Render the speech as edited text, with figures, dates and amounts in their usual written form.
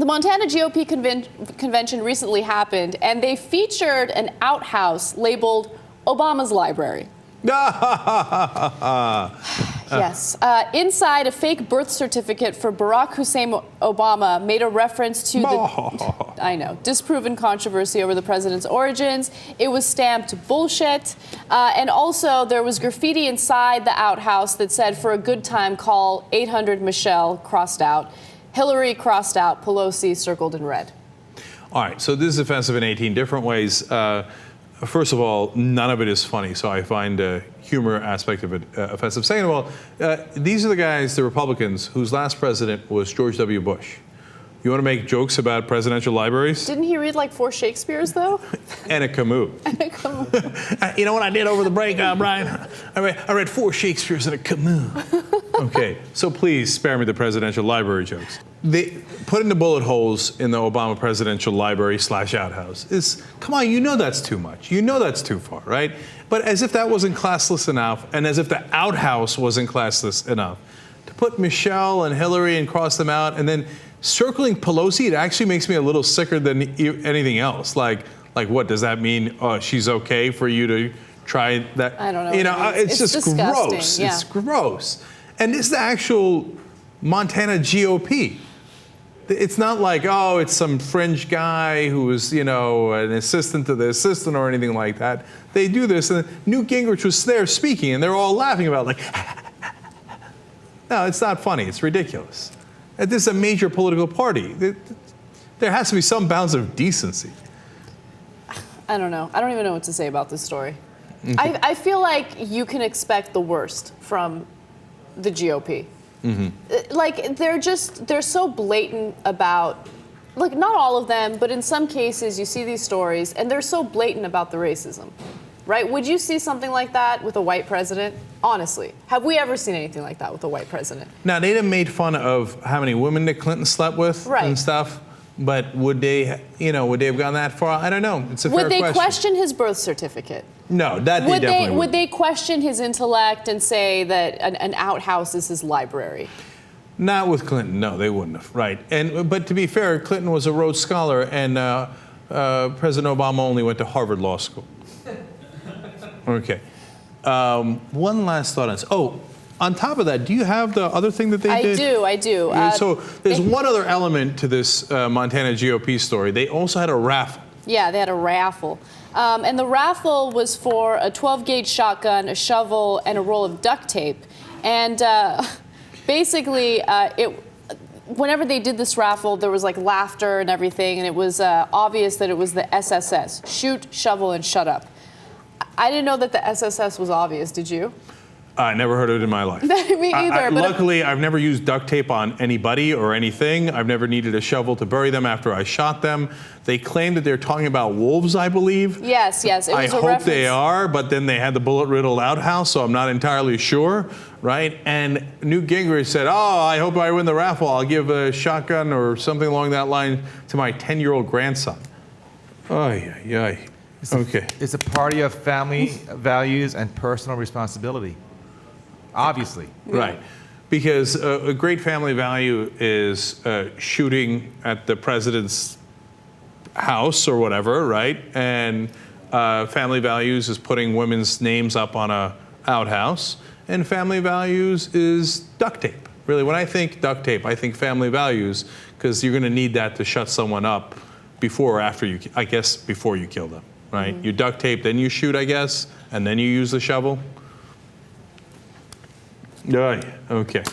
The Montana GOP convention recently happened, and they featured an outhouse labeled Obama's library. Yes. Inside, a fake birth certificate for Barack Hussein Obama made a reference to the, disproven controversy over the president's origins. It was stamped bullshit. And also, there was graffiti inside the outhouse that said, for a good time, call 800 Michelle, crossed out. Hillary, crossed out. Pelosi, circled in red. All right, so this is offensive in 18 different ways. First of all, none of it is funny, so I find the humor aspect of it offensive. Second of all, these are the guys, the Republicans, whose last president was George W. Bush. You want to make jokes about presidential libraries? Didn't he read like 4 Shakespeares, though? And a Camus. And a Camus. You know what I did over the break, Brian? I read 4 Shakespeares and a Camus. Okay, so please spare me the presidential library jokes. They put in the bullet holes in the Obama presidential library / outhouse is, come on, you know that's too much. You know that's too far, right? But as if that wasn't classless enough, and as if the outhouse wasn't classless enough, to put Michelle and Hillary and cross them out, and then circling Pelosi, it actually makes me a little sicker than anything else. Like what does that mean? She's okay for you to try that? I don't know. You know, it's just disgusting. gross. Yeah. It's gross. And this is the actual Montana GOP. It's not like, oh, it's some fringe guy who was, an assistant to the assistant or anything like that. They do this, and Newt Gingrich was there speaking, and they're all laughing about it, like, no, it's not funny. It's ridiculous. This is a major political party. There has to be some bounds of decency. I don't know. I don't even know what to say about this story. Mm-hmm. I feel like you can expect the worst from the GOP. Mm-hmm. Like, they're so blatant about, like, not all of them, but in some cases you see these stories and they're so blatant about the racism, right? Would you see something like that with a white president? Honestly, have we ever seen anything like that with a white president? Now, they'd have made fun of how many women that Clinton slept with and stuff, but would they have gone that far? I don't know. It's a fair question. Would they question his birth certificate? No, that they definitely wouldn't. Would they question his intellect and say that an outhouse is his library? Not with Clinton. No, they wouldn't have. Right. But to be fair, Clinton was a Rhodes Scholar, and President Obama only went to Harvard Law School. Okay. One last thought on this. Oh, on top of that, do you have the other thing that they did? I do. So there's one other element to this Montana GOP story. They also had a raffle. Yeah, they had a raffle. And the raffle was for a 12-gauge shotgun, a shovel, and a roll of duct tape. And basically, whenever they did this raffle, there was like laughter and everything, and it was obvious that it was the SSS, shoot, shovel, and shut up. I didn't know that the SSS was obvious, did you? I never heard of it in my life. Me either. Luckily, I've never used duct tape on anybody or anything. I've never needed a shovel to bury them after I shot them. They claim that they're talking about wolves, I believe. Yes. It was I hope they are, but then they had the bullet-riddled outhouse, so I'm not entirely sure, right? And Newt Gingrich said, I hope I win the raffle. I'll give a shotgun or something along that line to my 10-year-old grandson. Okay. It's a party of family values and personal responsibility. Obviously. Right. Because a great family value is shooting at the president's house or whatever, right? And family values is putting women's names up on a outhouse. And family values is duct tape. Really, when I think duct tape, I think family values, because you're going to need that to shut someone up before or after you, I guess, before you kill them, right? Mm-hmm. You duct tape, then you shoot, I guess, and then you use the shovel. Okay.